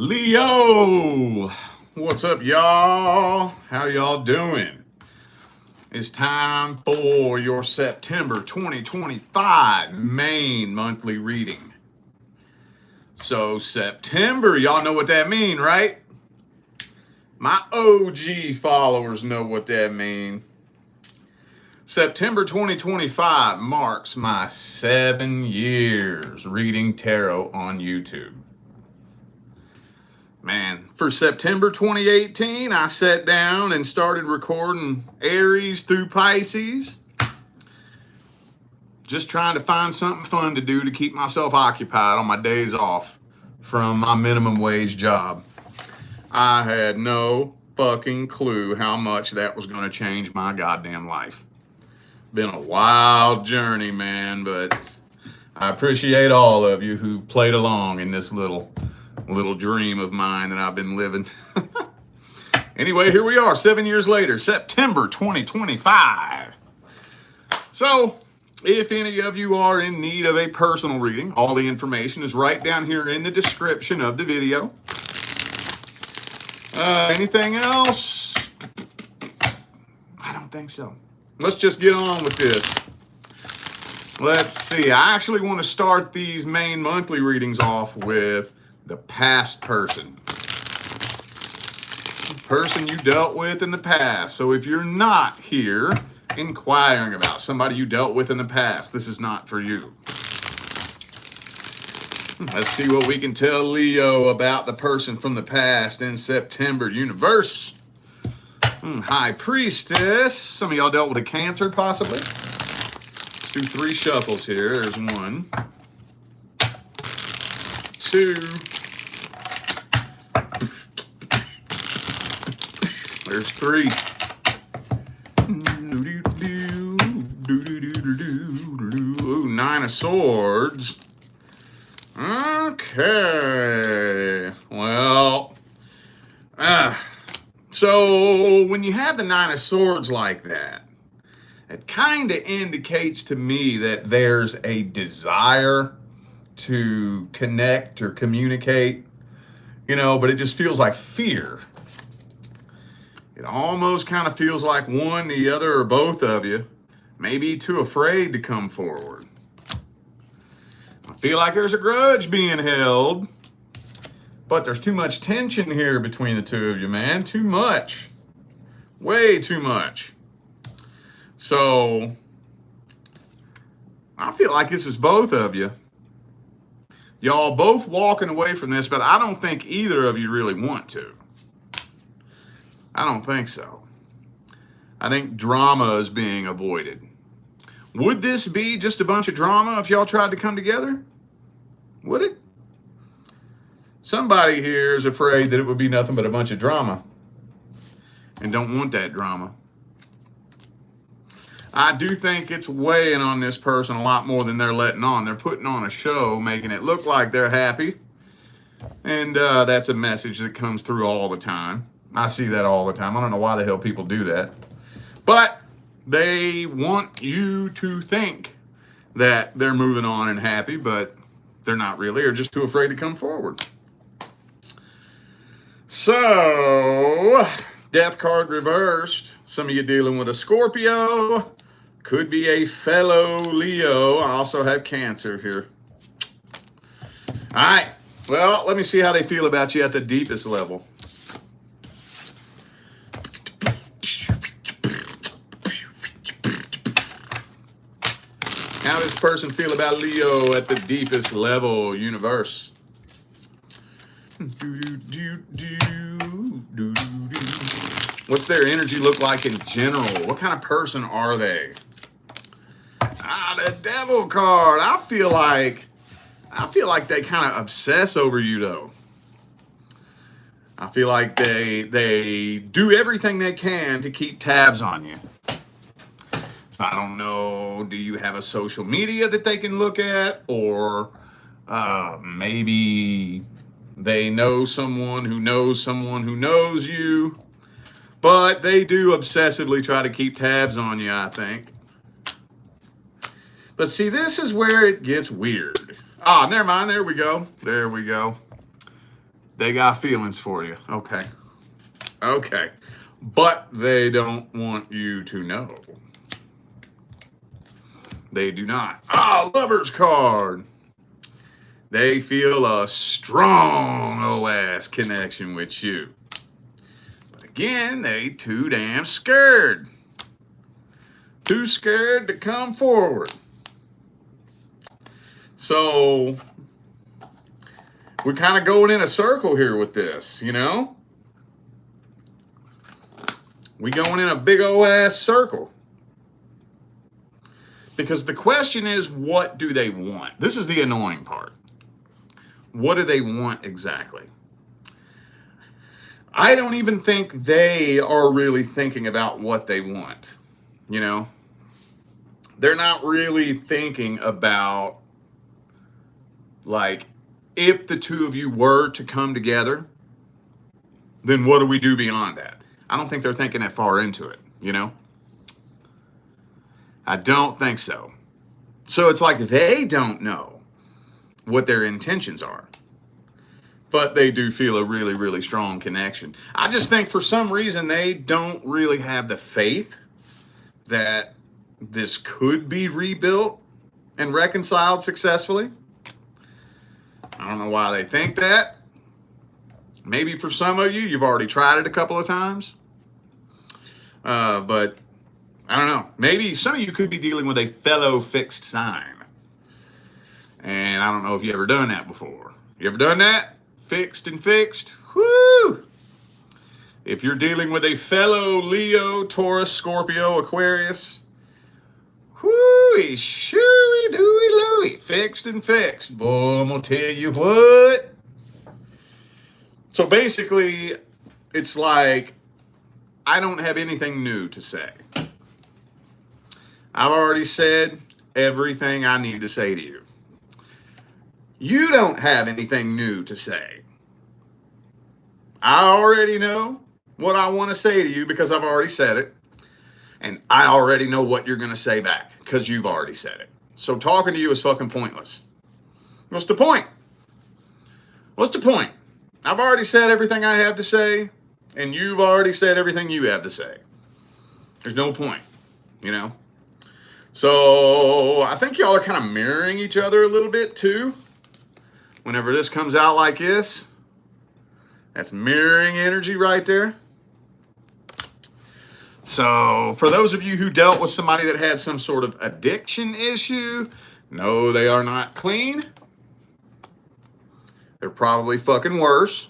Leo, what's up, y'all? How y'all doing? It's time for your September 2025 main monthly reading. So September, y'all know what that means, right? My OG followers know what that means. September 2025 marks my 7 years reading tarot on YouTube. Man, for September 2018, I sat down and started recording Aries through Pisces. Just trying to find something fun to do to keep myself occupied on my days off from my minimum wage job. I had no fucking clue how much that was going to change my goddamn life. Been a wild journey, man, but I appreciate all of you who played along in this little dream of mine that I've been living. Anyway, here we are 7 years later, September 2025. So, if any of you are in need of a personal reading, all the information is right down here in the description of the video. Anything else? I don't think so. Let's just get on with this. Let's see. I actually want to start these main monthly readings off with the past person. The person you dealt with in the past. So if you're not here inquiring about somebody you dealt with in the past, this is not for you. Let's see what we can tell Leo about the person from the past in September. Universe. High Priestess. Some of y'all dealt with a Cancer, possibly. Let's do 3 shuffles here. There's 1, 2. There's 3. Ooh, 9 of Swords. Okay. Well, so when you have the 9 of Swords like that, it kind of indicates to me that there's a desire to connect or communicate, but it just feels like fear. It almost kind of feels like one, the other, or both of you may be too afraid to come forward. I feel like there's a grudge being held, but there's too much tension here between the two of you, man. Too much. Way too much. So, I feel like this is both of you. Y'all both walking away from this, but I don't think either of you really want to. I don't think so. I think drama is being avoided. Would this be just a bunch of drama if y'all tried to come together? Would it? Somebody here is afraid that it would be nothing but a bunch of drama and don't want that drama. I do think it's weighing on this person a lot more than they're letting on. They're putting on a show, making it look like they're happy. And that's a message that comes through all the time. I see that all the time. I don't know why the hell people do that. But they want you to think that they're moving on and happy, but they're not really, or just too afraid to come forward. So, Death card reversed. Some of you dealing with a Scorpio. Could be a fellow Leo. I also have Cancer here. All right. Well, let me see how they feel about you at the deepest level. How does this person feel about Leo at the deepest level, universe? What's their energy look like in general? What kind of person are they? The Devil card. I feel like they kind of obsess over you, though. I feel like they do everything they can to keep tabs on you. So I don't know, do you have a social media that they can look at? Or maybe they know someone who knows someone who knows you. But they do obsessively try to keep tabs on you, I think. But see, this is where it gets weird. Never mind. There we go. They got feelings for you. Okay. Okay. But they don't want you to know. They do not. Ah, Lover's card. They feel a strong OS connection with you. But again, they too damn scared. Too scared to come forward. So we're kind of going in a circle here with this, you know? We going in a big OS circle. Because the question is, what do they want? This is the annoying part. What do they want exactly? I don't even think they are really thinking about what they want, you know? They're not really thinking about, like, if the two of you were to come together, then what do we do beyond that? I don't think they're thinking that far into it, you know? I don't think so. So it's like they don't know what their intentions are. But they do feel a really, really strong connection. I just think for some reason they don't really have the faith that this could be rebuilt and reconciled successfully. I don't know why they think that. Maybe for some of you, you've already tried it a couple of times. But I don't know. Maybe some of you could be dealing with a fellow fixed sign. And I don't know if you've ever done that before. You ever done that? Fixed and fixed? Woo! If you're dealing with a fellow Leo, Taurus, Scorpio, Aquarius, whoo-wee, shooey, dooey, looey, fixed and fixed. Boy, I'm going to tell you what. So basically, it's like, I don't have anything new to say. I've already said everything I need to say to you. You don't have anything new to say. I already know what I want to say to you because I've already said it. And I already know what you're going to say back because you've already said it. So talking to you is fucking pointless. What's the point? What's the point? I've already said everything I have to say, and you've already said everything you have to say. There's no point, you know? So I think y'all are kind of mirroring each other a little bit too. Whenever this comes out like this, that's mirroring energy right there. So for those of you who dealt with somebody that had some sort of addiction issue, no, they are not clean. They're probably fucking worse.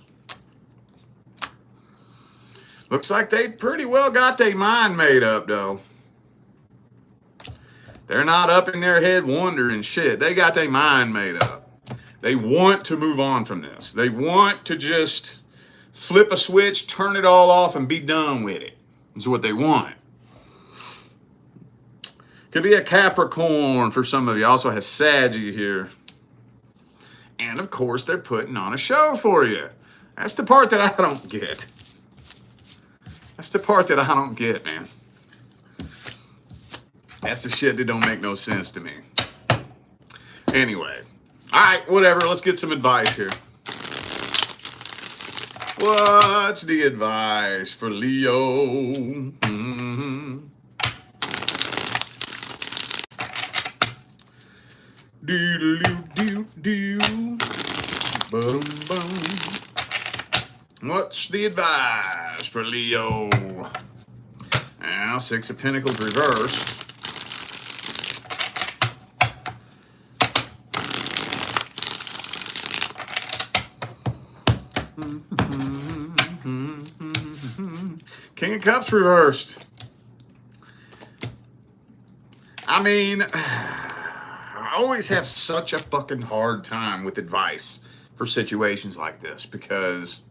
Looks like they pretty well got their mind made up, though. They're not up in their head wondering shit. They got their mind made up. They want to move on from this. They want to just flip a switch, turn it all off, and be done with it. Is what they want. Could be a Capricorn for some of you. Also has Saggy here. And of course, they're putting on a show for you. That's the part that I don't get. That's the part that I don't get, man. That's the shit that don't make no sense to me. Anyway. All right, whatever. Let's get some advice here. What's the advice for Leo? Do-do-do-do-do. Boom, boom. What's the advice for Leo? Now, Six of Pentacles reversed. King of Cups reversed. I mean, I always have such a fucking hard time with advice for situations like this because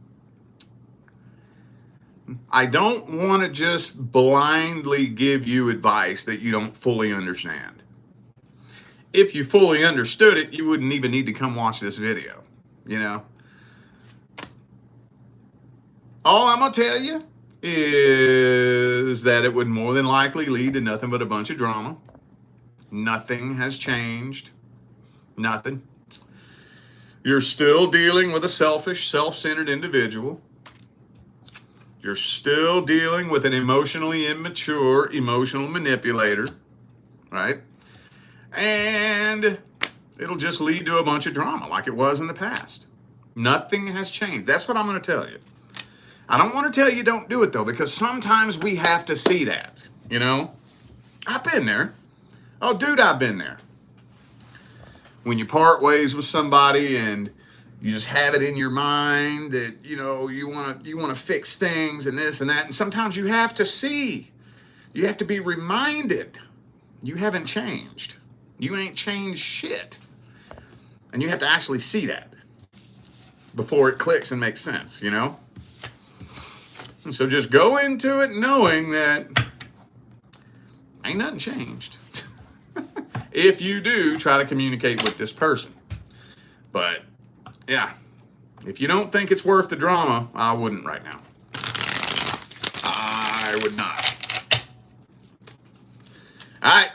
I don't want to just blindly give you advice that you don't fully understand. If you fully understood it, you wouldn't even need to come watch this video, you know? All I'm going to tell you is that it would more than likely lead to nothing but a bunch of drama. Nothing has changed. Nothing. You're still dealing with a selfish, self-centered individual. You're still dealing with an emotionally immature, emotional manipulator, right? And it'll just lead to a bunch of drama like it was in the past. Nothing has changed. That's what I'm going to tell you. I don't want to tell you don't do it, though, because sometimes we have to see that, you know? I've been there. Oh, dude, I've been there. When you part ways with somebody and you just have it in your mind that, you know, you want to fix things and this and that. And sometimes you have to see. You have to be reminded you haven't changed. You ain't changed shit. And you have to actually see that before it clicks and makes sense, you know? And so just go into it knowing that ain't nothing changed. If you do try to communicate with this person. But yeah, if you don't think it's worth the drama, I wouldn't right now. I would not. All right,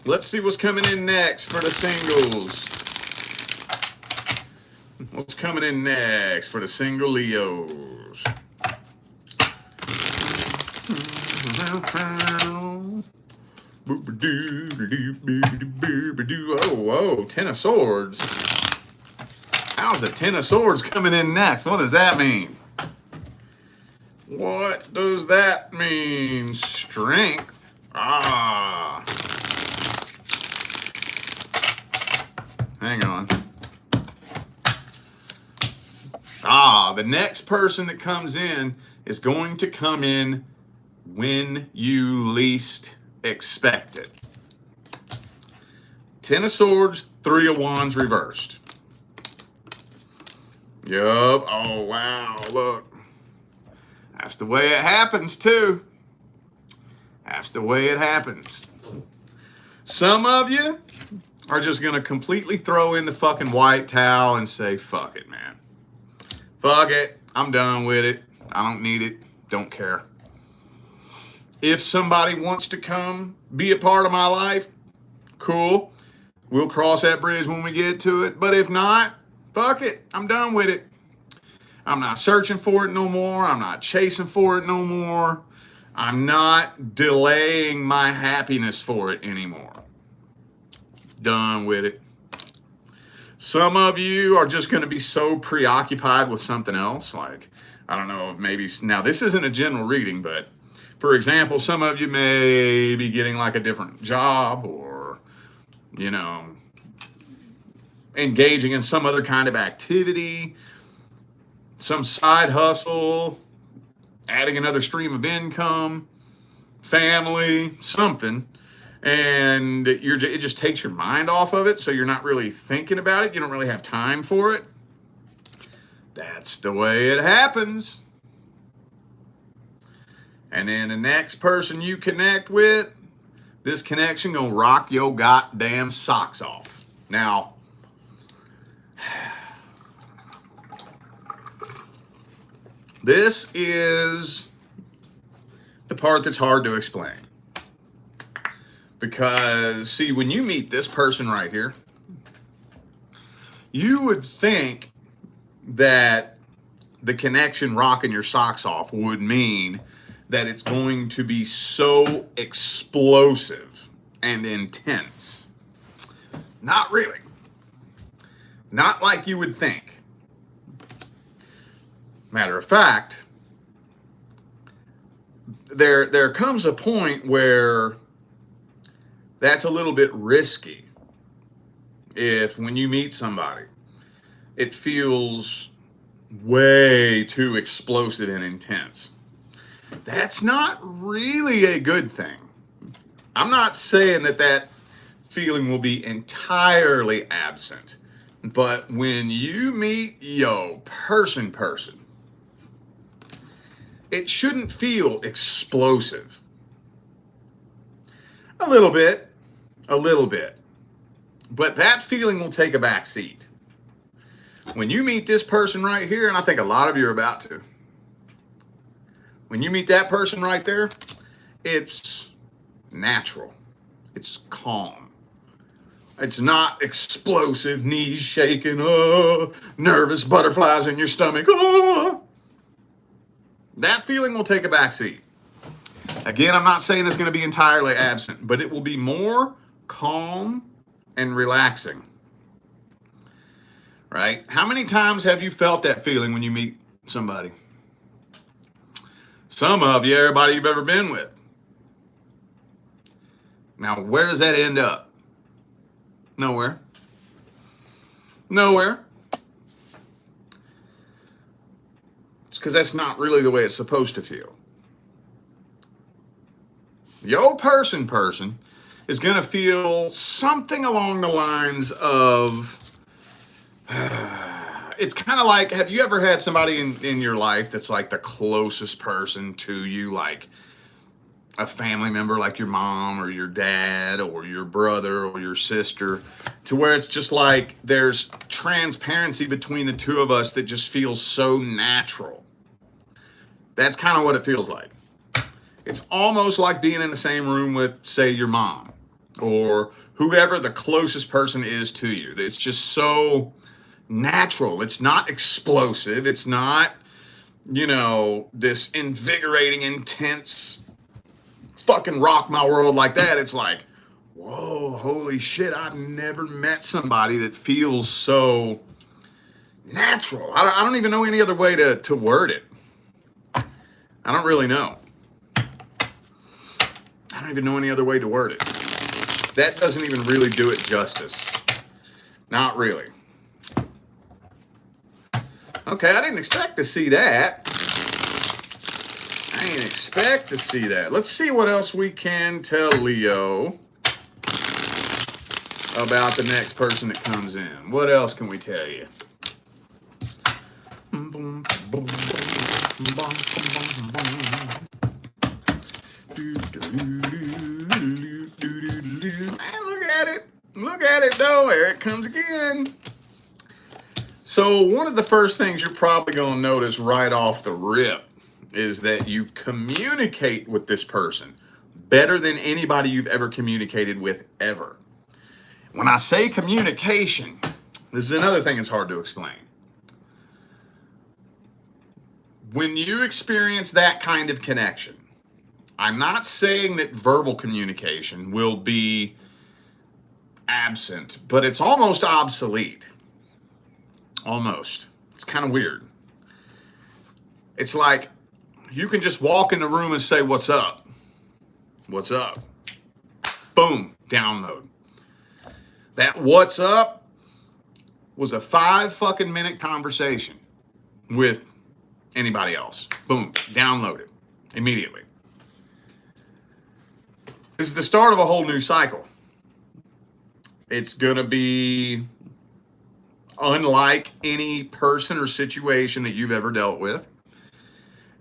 let's see what's coming in next for the singles. What's coming in next for the single Leos? Oh, whoa, Ten of Swords. How's the Ten of Swords coming in next? What does that mean? What does that mean? Strength. Ah. Hang on. Ah, the next person that comes in is going to come in when you least expect it. Ten of Swords, Three of Wands reversed. Yup. Oh, wow. Look. That's the way it happens, too. That's the way it happens. Some of you are just going to completely throw in the fucking white towel and say, fuck it, man. Fuck it. I'm done with it. I don't need it. Don't care. If somebody wants to come be a part of my life, cool. We'll cross that bridge when we get to it. But if not, fuck it. I'm done with it. I'm not searching for it no more. I'm not chasing for it no more. I'm not delaying my happiness for it anymore. Done with it. Some of you are just going to be so preoccupied with something else. Like, I don't know if maybe, now this isn't a general reading, but for example, some of you may be getting like a different job or, you know, engaging in some other kind of activity, some side hustle, adding another stream of income, family, something, and it just takes your mind off of it, so you're not really thinking about it. You don't really have time for it. That's the way it happens. And then the next person you connect with, this connection gonna rock your goddamn socks off. Now, this is the part that's hard to explain. Because, see, when you meet this person right here, you would think that the connection rocking your socks off would mean that it's going to be so explosive and intense. Not really. Not like you would think. Matter of fact, there comes a point where that's a little bit risky. If when you meet somebody, it feels way too explosive and intense. That's not really a good thing. I'm not saying that feeling will be entirely absent, but when you meet person, it shouldn't feel explosive. A little bit. But that feeling will take a back seat. When you meet this person right here, and I think a lot of you are about to, when you meet that person right there, it's natural. It's calm. It's not explosive, knees shaking, oh, nervous butterflies in your stomach. Oh. That feeling will take a backseat. Again, I'm not saying it's going to be entirely absent, but it will be more calm and relaxing. Right? How many times have you felt that feeling when you meet somebody? Some of you, everybody you've ever been with. Now, where does that end up? Nowhere. Nowhere. It's because that's not really the way it's supposed to feel. Your person is going to feel something along the lines of, it's kind of like, have you ever had somebody in your life that's like the closest person to you, like a family member, like your mom or your dad or your brother or your sister, to where it's just like there's transparency between the two of us that just feels so natural? That's kind of what it feels like. It's almost like being in the same room with, say, your mom or whoever the closest person is to you. It's just so natural. It's not explosive. It's not, this invigorating, intense, fucking rock my world like that. It's like, whoa, holy shit, I've never met somebody that feels so natural. I don't even know any other way to word it. I don't really know. I don't even know any other way to word it. That doesn't even really do it justice. Not really. Okay, I didn't expect to see that. I didn't expect to see that. Let's see what else we can tell Leo about the next person that comes in. What else can we tell you? Look at it though. There it comes again. So one of the first things you're probably going to notice right off the rip is that you communicate with this person better than anybody you've ever communicated with ever. When I say communication, this is another thing that's hard to explain. When you experience that kind of connection, I'm not saying that verbal communication will be absent, but it's almost obsolete. Almost. It's kind of weird. It's like you can just walk in the room and say, "What's up? What's up?" Boom, download. That "what's up" was a 5 fucking minute conversation with anybody else. Boom, download it immediately. This is the start of a whole new cycle. It's going to be unlike any person or situation that you've ever dealt with.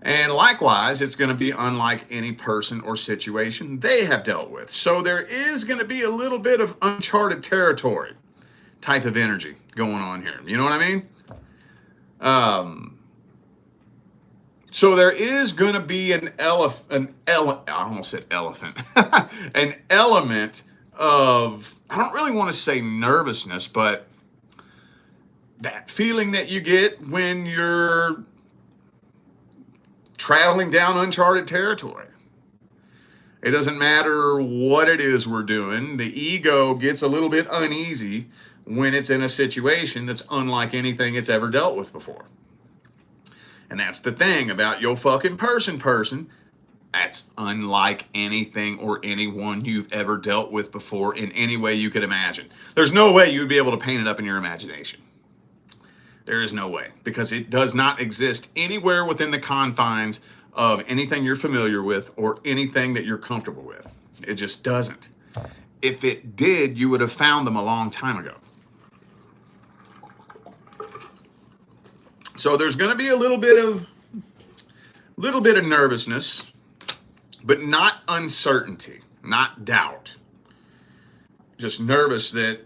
And likewise, it's going to be unlike any person or situation they have dealt with. So there is going to be a little bit of uncharted territory type of energy going on here. You know what I mean? So there is going to be I almost said elephant, an element of, I don't really want to say nervousness, but that feeling that you get when you're traveling down uncharted territory. It doesn't matter what it is we're doing. The ego gets a little bit uneasy when it's in a situation that's unlike anything it's ever dealt with before. And that's the thing about your fucking person. That's unlike anything or anyone you've ever dealt with before in any way you could imagine. There's no way you'd be able to paint it up in your imagination. There is no way, because it does not exist anywhere within the confines of anything you're familiar with or anything that you're comfortable with. It just doesn't. If it did, you would have found them a long time ago. So there's going to be a little bit of nervousness, but not uncertainty, not doubt. Just nervous that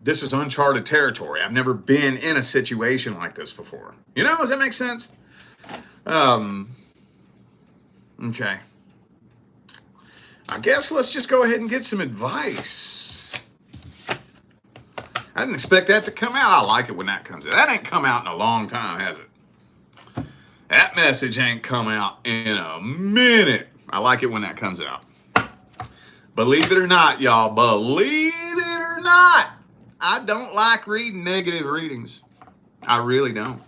this is uncharted territory. I've never been in a situation like this before. You know, does that make sense? Okay. I guess let's just go ahead and get some advice. I didn't expect that to come out. I like it when that comes out. That ain't come out in a long time, has it? That message ain't come out in a minute. I like it when that comes out. Believe it or not, y'all, believe it or not, I don't like reading negative readings. I really don't.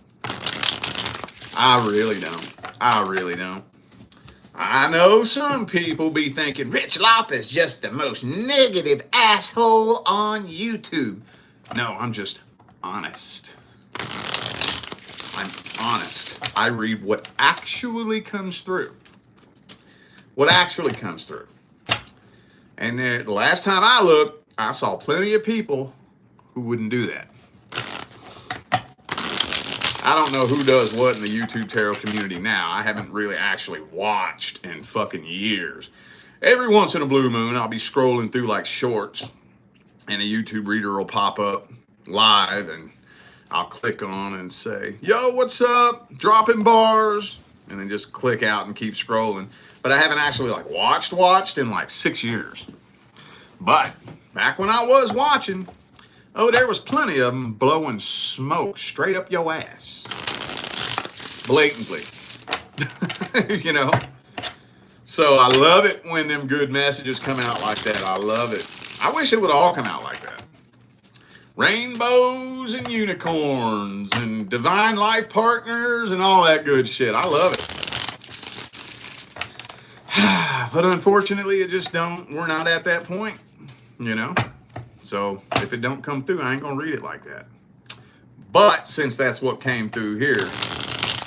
I really don't. I really don't. I know some people be thinking Rich Lopp is just the most negative asshole on YouTube. No, I'm just honest. I'm honest. I read what actually comes through. What actually comes through. And the last time I looked, I saw plenty of people who wouldn't do that. I don't know who does what in the YouTube tarot community now. I haven't really actually watched in fucking years. Every once in a blue moon, I'll be scrolling through like shorts and a YouTube reader will pop up live and I'll click on and say, yo, what's up? Dropping bars. And then just click out and keep scrolling. But I haven't actually like watched in like 6 years. But back when I was watching, oh, there was plenty of them blowing smoke straight up your ass. Blatantly. You know? So I love it when them good messages come out like that. I love it. I wish it would all come out like that. Rainbows and unicorns and divine life partners and all that good shit. I love it. But unfortunately, we're not at that point, you know? So if it don't come through, I ain't gonna read it like that. But since that's what came through here,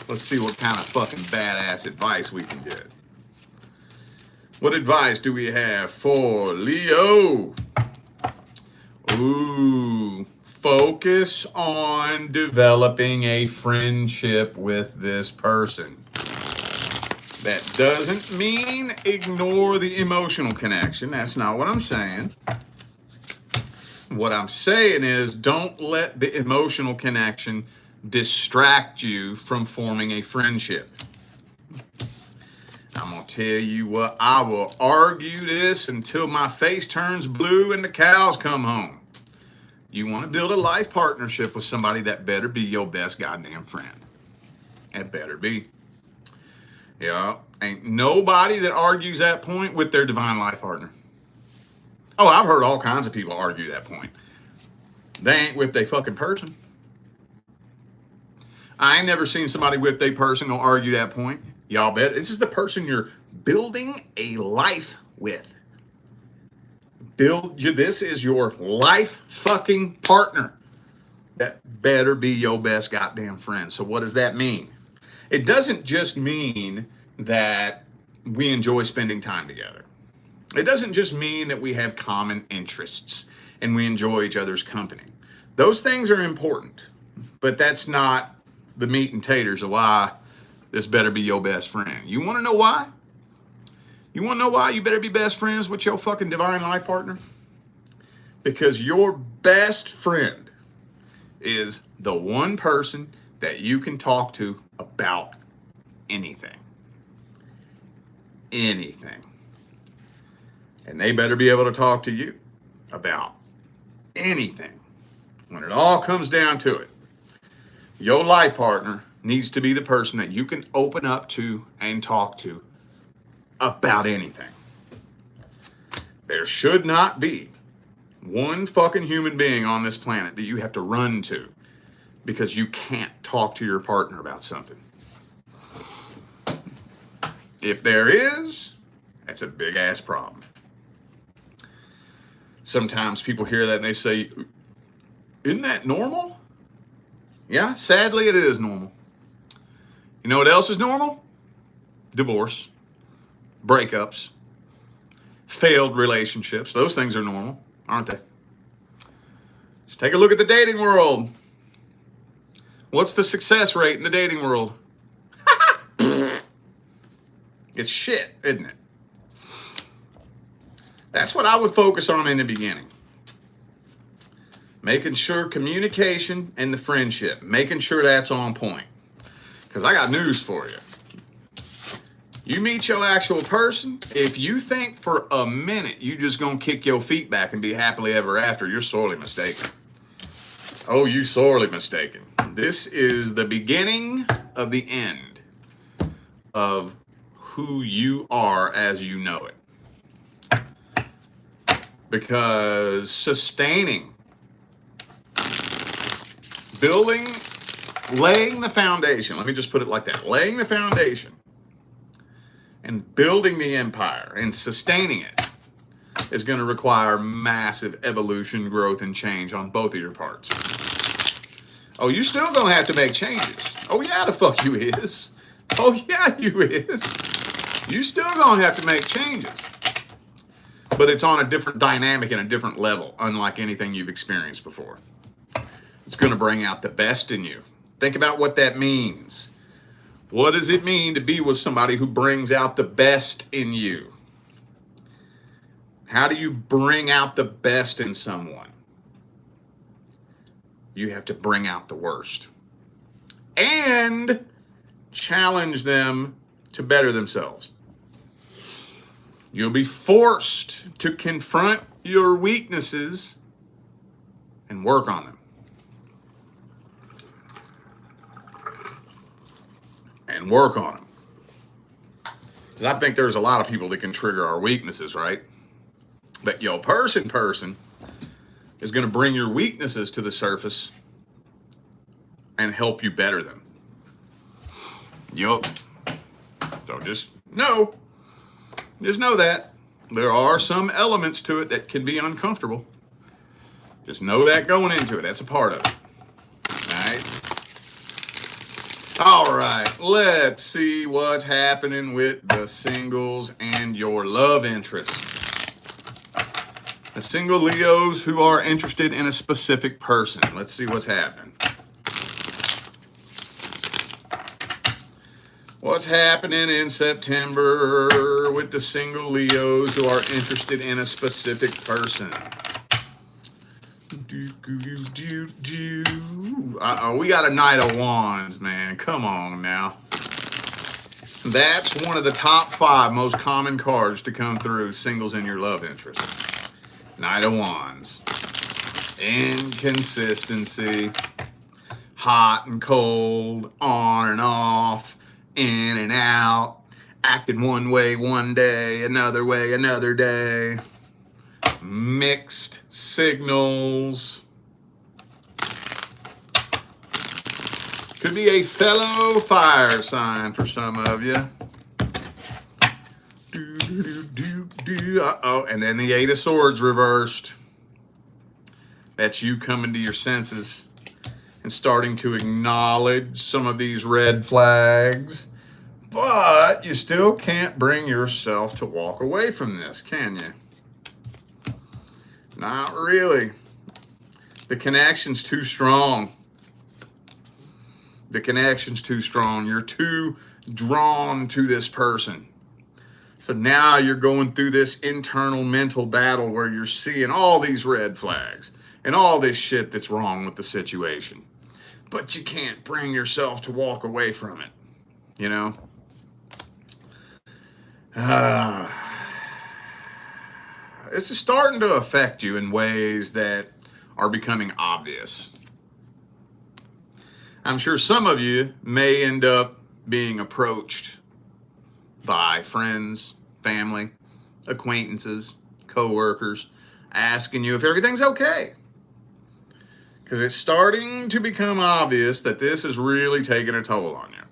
let's see what kind of fucking badass advice we can get. What advice do we have for Leo? Ooh, focus on developing a friendship with this person. That doesn't mean ignore the emotional connection. That's not what I'm saying. What I'm saying is don't let the emotional connection distract you from forming a friendship. I'm going to tell you what, I will argue this until my face turns blue and the cows come home. You want to build a life partnership with somebody, that better be your best goddamn friend. It better be. Yeah, ain't nobody that argues that point with their divine life partner. Oh, I've heard all kinds of people argue that point. They ain't with their fucking person. I ain't never seen somebody with their person go argue that point. Y'all bet. This is the person you're building a life with. This is your life fucking partner. That better be your best goddamn friend. So what does that mean? It doesn't just mean that we enjoy spending time together. It doesn't just mean that we have common interests and we enjoy each other's company. Those things are important, but that's not the meat and taters of why this better be your best friend. You want to know why? You want to know why you better be best friends with your fucking divine life partner? Because your best friend is the one person that you can talk to about anything. Anything. And they better be able to talk to you about anything. When it all comes down to it, your life partner needs to be the person that you can open up to and talk to about anything. There should not be one fucking human being on this planet that you have to run to because you can't talk to your partner about something. If there is, that's a big ass problem. Sometimes people hear that and they say, isn't that normal? Yeah, sadly it is normal. You know what else is normal? Divorce, breakups, failed relationships. Those things are normal, aren't they? Just take a look at the dating world. What's the success rate in the dating world? It's shit, isn't it? That's what I would focus on in the beginning. Making sure communication and the friendship, making sure that's on point. Because I got news for you. You meet your actual person, if you think for a minute you just gonna kick your feet back and be happily ever after, you're sorely mistaken. Oh, you sorely mistaken. This is the beginning of the end of who you are as you know it. Because sustaining, building, laying the foundation, let me just put it like that, laying the foundation and building the empire and sustaining it is going to require massive evolution, growth, and change on both of your parts. Oh, you still going to have to make changes. Oh, yeah, the fuck you is. Oh, yeah, you is. You still going to have to make changes. But it's on a different dynamic and a different level, unlike anything you've experienced before. It's going to bring out the best in you. Think about what that means. What does it mean to be with somebody who brings out the best in you? How do you bring out the best in someone? You have to bring out the worst. And challenge them to better themselves. You'll be forced to confront your weaknesses and work on them. And work on them. Because I think there's a lot of people that can trigger our weaknesses, right? But your person is going to bring your weaknesses to the surface and help you better them. Yup. So just know that there are some elements to it that can be uncomfortable. Just know that going into it. That's a part of it. All right, let's see what's happening with the singles and your love interest. The single Leos who are interested in a specific person. Let's see what's happening. What's happening in September with the single Leos who are interested in a specific person? Uh-oh, we got a Knight of Wands, man. Come on now. That's one of the top 5 most common cards to come through singles in your love interest. Knight of Wands. Inconsistency. Hot and cold. On and off. In and out. Acting one way one day, another way another day. Mixed signals. Could be a fellow fire sign for some of you. Uh-oh, and then the 8 of Swords reversed. That's you coming to your senses and starting to acknowledge some of these red flags. But you still can't bring yourself to walk away from this, can you? Not really. The connection's too strong. The connection's too strong. You're too drawn to this person. So now you're going through this internal mental battle where you're seeing all these red flags and all this shit that's wrong with the situation. But you can't bring yourself to walk away from it. You know? This is starting to affect you in ways that are becoming obvious. I'm sure some of you may end up being approached by friends, family, acquaintances, co-workers, asking you if everything's okay. Because it's starting to become obvious that this is really taking a toll on you.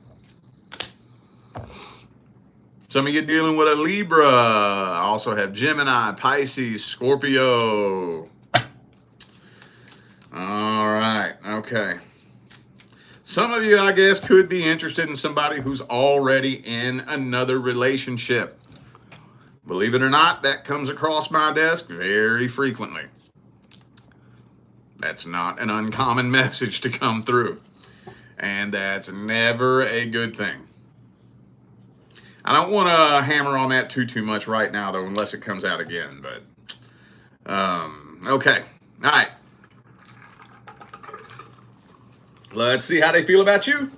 Some of you dealing with a Libra. I also have Gemini, Pisces, Scorpio. All right, okay. Some of you, I guess, could be interested in somebody who's already in another relationship. Believe it or not, that comes across my desk very frequently. That's not an uncommon message to come through. And that's never a good thing. I don't want to hammer on that too much right now, though, unless it comes out again. But, okay. All right. Let's see how they feel about you.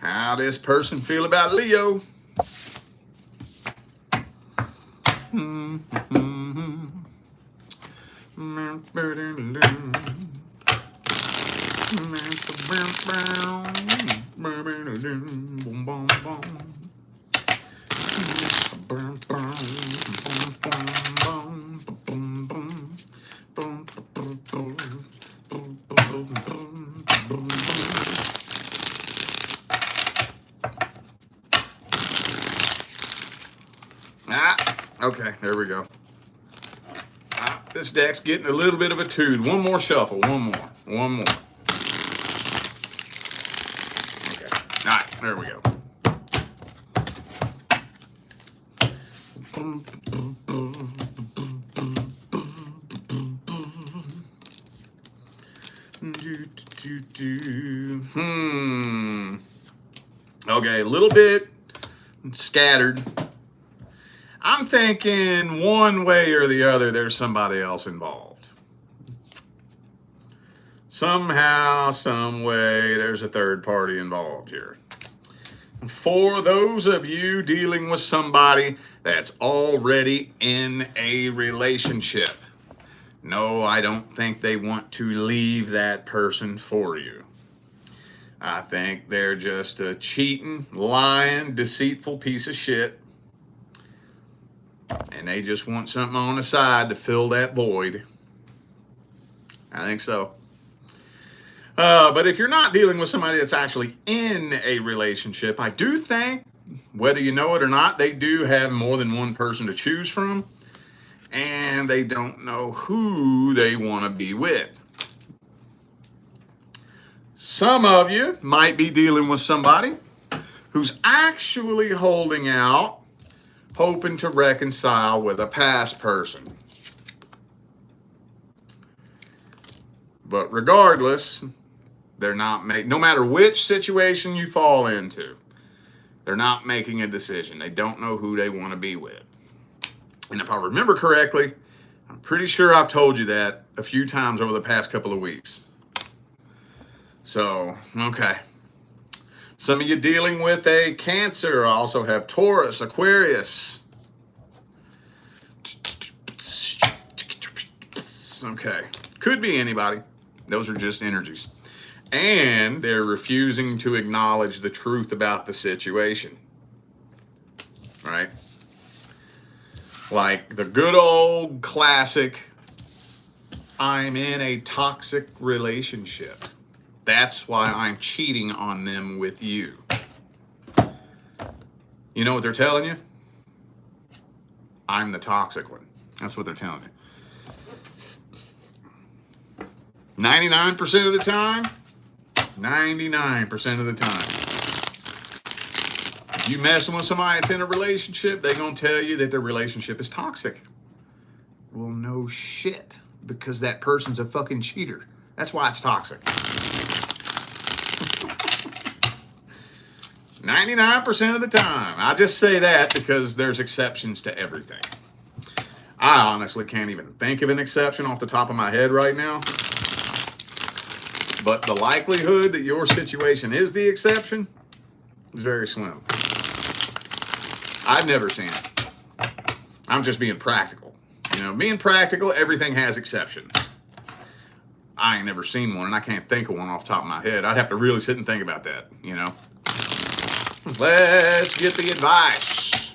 How this person feel about Leo? Okay, there we go. This deck's getting a little bit of a toot. One more shuffle. One more. Okay. All right, there we go. Okay, a little bit scattered. I'm thinking one way or the other, there's somebody else involved. Somehow, some way, there's a third party involved here. For those of you dealing with somebody that's already in a relationship, no, I don't think they want to leave that person for you. I think they're just a cheating, lying, deceitful piece of shit. And they just want something on the side to fill that void. I think so. But if you're not dealing with somebody that's actually in a relationship, I do think, whether you know it or not, they do have more than one person to choose from. And they don't know who they want to be with. Some of you might be dealing with somebody who's actually holding out, hoping to reconcile with a past person. But regardless, they're not no matter which situation you fall into, they're not making a decision. They don't know who they want to be with. And if I remember correctly, I'm pretty sure I've told you that a few times over the past couple of weeks. So, okay. Some of you dealing with a Cancer also have Taurus, Aquarius. Okay. Could be anybody. Those are just energies. And they're refusing to acknowledge the truth about the situation. Right? Like the good old classic, I'm in a toxic relationship. That's why I'm cheating on them with you. You know what they're telling you? I'm the toxic one. That's what they're telling you. 99% of the time, 99% of the time, if you messing with somebody that's in a relationship, they're going to tell you that their relationship is toxic. Well, no shit, because that person's a fucking cheater. That's why it's toxic. 99% of the time. I just say that because there's exceptions to everything. I honestly can't even think of an exception off the top of my head right now. But the likelihood that your situation is the exception is very slim. I've never seen it. I'm just being practical. You know, being practical, everything has exceptions. I ain't never seen one, and I can't think of one off the top of my head. I'd have to really sit and think about that, you know. Let's get the advice.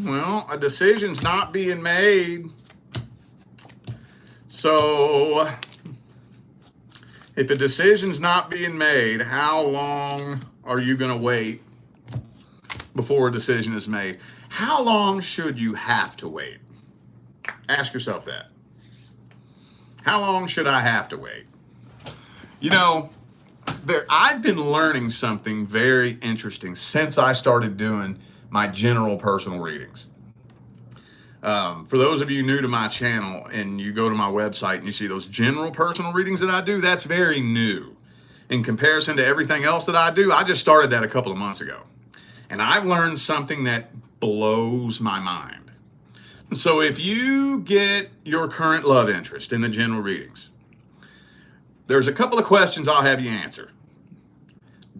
Well, a decision's not being made. So, if a decision's not being made, how long are you going to wait before a decision is made? How long should you have to wait? Ask yourself that. How long should I have to wait? You know, I've been learning something very interesting since I started doing my general personal readings. For those of you new to my channel and you go to my website and you see those general personal readings that I do, that's very new. In comparison to everything else that I do, I just started that a couple of months ago. And I've learned something that blows my mind. So if you get your current love interest in the general readings, there's a couple of questions I'll have you answer.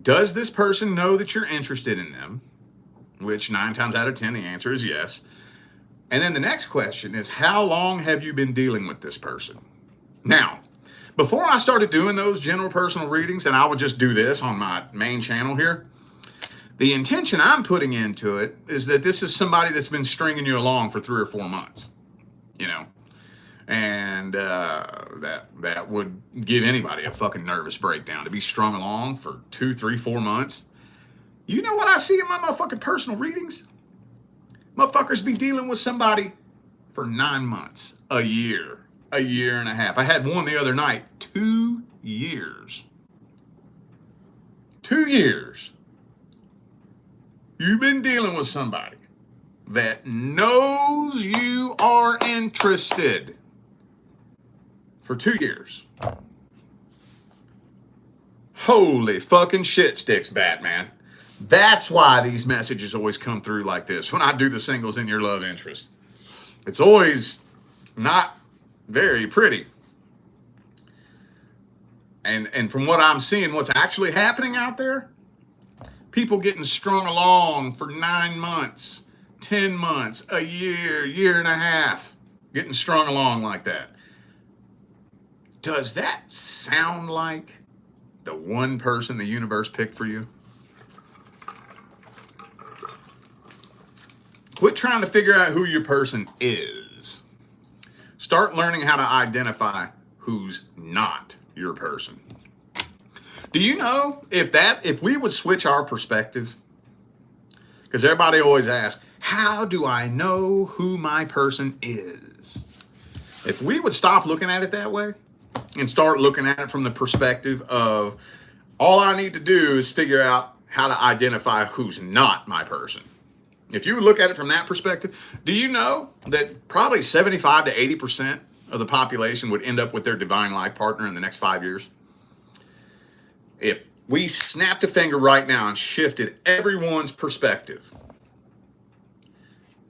Does this person know that you're interested in them? Which 9 times out of 10, the answer is yes. And then the next question is, how long have you been dealing with this person? Now, before I started doing those general personal readings, and I would just do this on my main channel here, the intention I'm putting into it is that this is somebody that's been stringing you along for 3 or 4 months, you know, and that would give anybody a fucking nervous breakdown to be strung along for 2, 3, 4 months. You know what I see in my motherfucking personal readings? Motherfuckers be dealing with somebody for 9 months, a year and a half. I had one the other night, 2 years. 2 years. You've been dealing with somebody that knows you are interested for 2 years. Holy fucking shit sticks, Batman. That's why these messages always come through like this when I do the singles in your love interest. It's always not very pretty. And from what I'm seeing, what's actually happening out there, people getting strung along for 9 months, 10 months, a year, year and a half, getting strung along like that. Does that sound like the one person the universe picked for you? Quit trying to figure out who your person is. Start learning how to identify who's not your person. Do you know if we would switch our perspective? Because everybody always asks, how do I know who my person is? If we would stop looking at it that way and start looking at it from the perspective of all I need to do is figure out how to identify who's not my person. If you look at it from that perspective, do you know that probably 75 to 80% of the population would end up with their divine life partner in the next 5 years? If we snapped a finger right now and shifted everyone's perspective,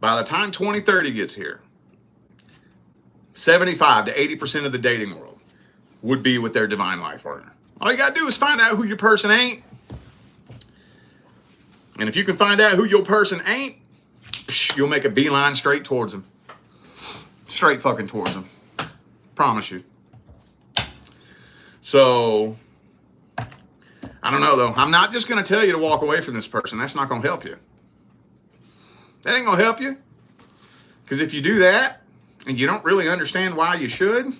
by the time 2030 gets here, 75 to 80% of the dating world would be with their divine life partner. All you got to do is find out who your person ain't. And if you can find out who your person ain't, you'll make a beeline straight towards them. Straight fucking towards them. Promise you. So, I don't know though. I'm not just going to tell you to walk away from this person. That's not going to help you. That ain't going to help you. Because if you do that, and you don't really understand why you should,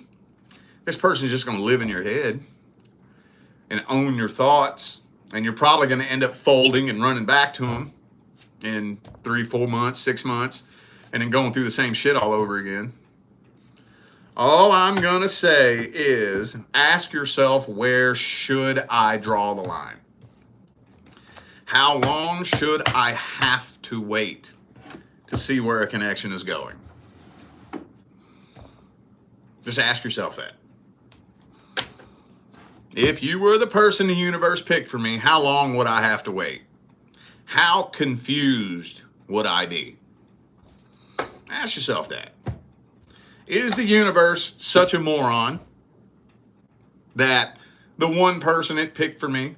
this person's just going to live in your head and own your thoughts. And you're probably going to end up folding and running back to them in 3, 4 months, 6 months, and then going through the same shit all over again. All I'm going to say is ask yourself, where should I draw the line? How long should I have to wait to see where a connection is going? Just ask yourself that. If you were the person the universe picked for me, how long would I have to wait? How confused would I be? Ask yourself that. Is the universe such a moron that the one person it picked for me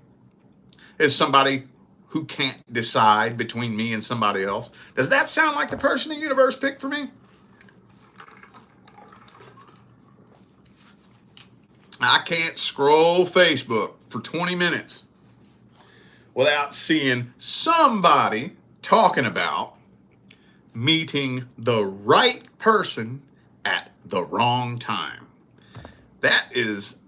is somebody who can't decide between me and somebody else? Does that sound like the person the universe picked for me? I can't scroll Facebook for 20 minutes without seeing somebody talking about meeting the right person at the wrong time. That is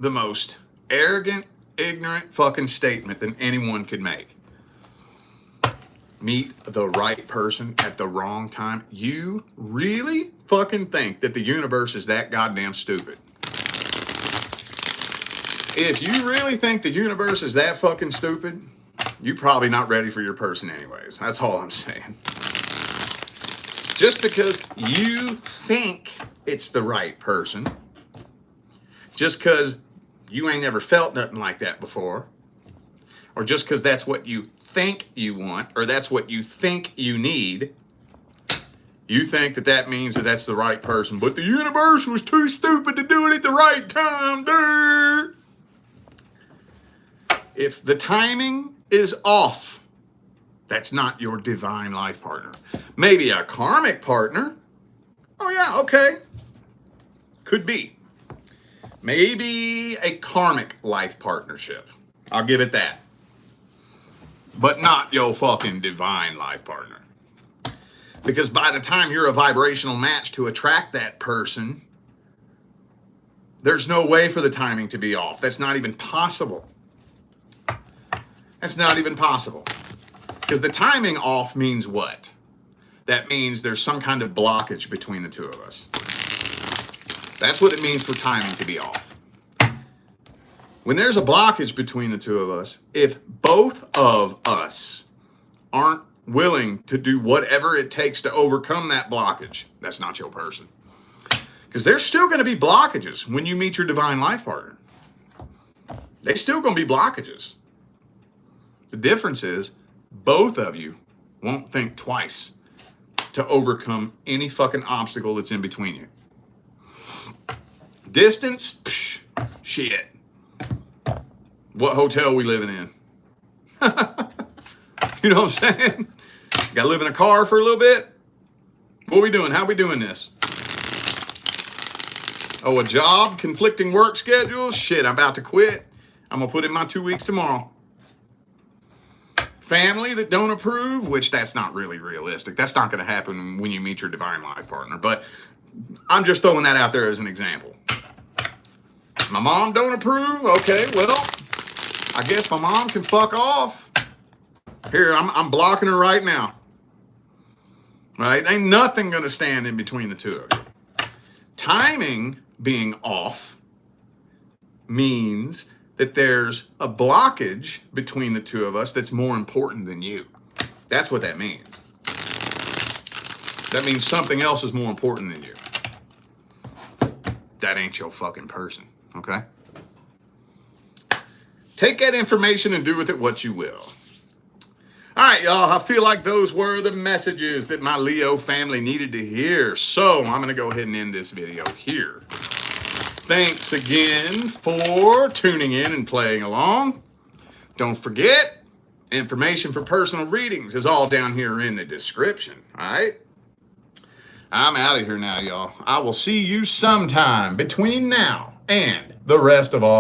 the most arrogant, ignorant fucking statement that anyone could make. Meet the right person at the wrong time. You really fucking think that the universe is that goddamn stupid? If you really think the universe is that fucking stupid, you're probably not ready for your person anyways. That's all I'm saying. Just because you think it's the right person, just because you ain't never felt nothing like that before, or just because that's what you think you want, or that's what you think you need, You think that that means that that's the right person, but the universe was too stupid to do it at the right time, dude. If the timing is off, that's not your divine life partner. Maybe a karmic partner. Oh yeah, okay. Could be. Maybe a karmic life partnership. I'll give it that. But not your fucking divine life partner. Because by the time you're a vibrational match to attract that person, there's no way for the timing to be off. That's not even possible. That's not even possible. Because the timing off means what? That means there's some kind of blockage between the two of us. That's what it means for timing to be off. When there's a blockage between the two of us, if both of us aren't willing to do whatever it takes to overcome that blockage, that's not your person. Because there's still going to be blockages when you meet your divine life partner. There's still going to be blockages. The difference is both of you won't think twice to overcome any fucking obstacle that's in between you. Distance? Psh, shit. What hotel we living in? You know what I'm saying? Got to live in a car for a little bit? What are we doing? How are we doing this? Oh, a job? Conflicting work schedules? Shit, I'm about to quit. I'm going to put in my 2 weeks tomorrow. Family that don't approve, which that's not really realistic. That's not going to happen when you meet your divine life partner. But I'm just throwing that out there as an example. My mom don't approve? Okay, well, I guess my mom can fuck off. Here, I'm blocking her right now. Right? Ain't nothing going to stand in between the two of you. Timing being off means that there's a blockage between the two of us that's more important than you. That's what that means. That means something else is more important than you. That ain't your fucking person, okay? Take that information and do with it what you will. All right, y'all, I feel like those were the messages that my Leo family needed to hear. So I'm going to go ahead and end this video here. Thanks again for tuning in and playing along. Don't forget, information for personal readings is all down here in the description, all right? I'm out of here now, y'all. I will see you sometime between now and the rest of all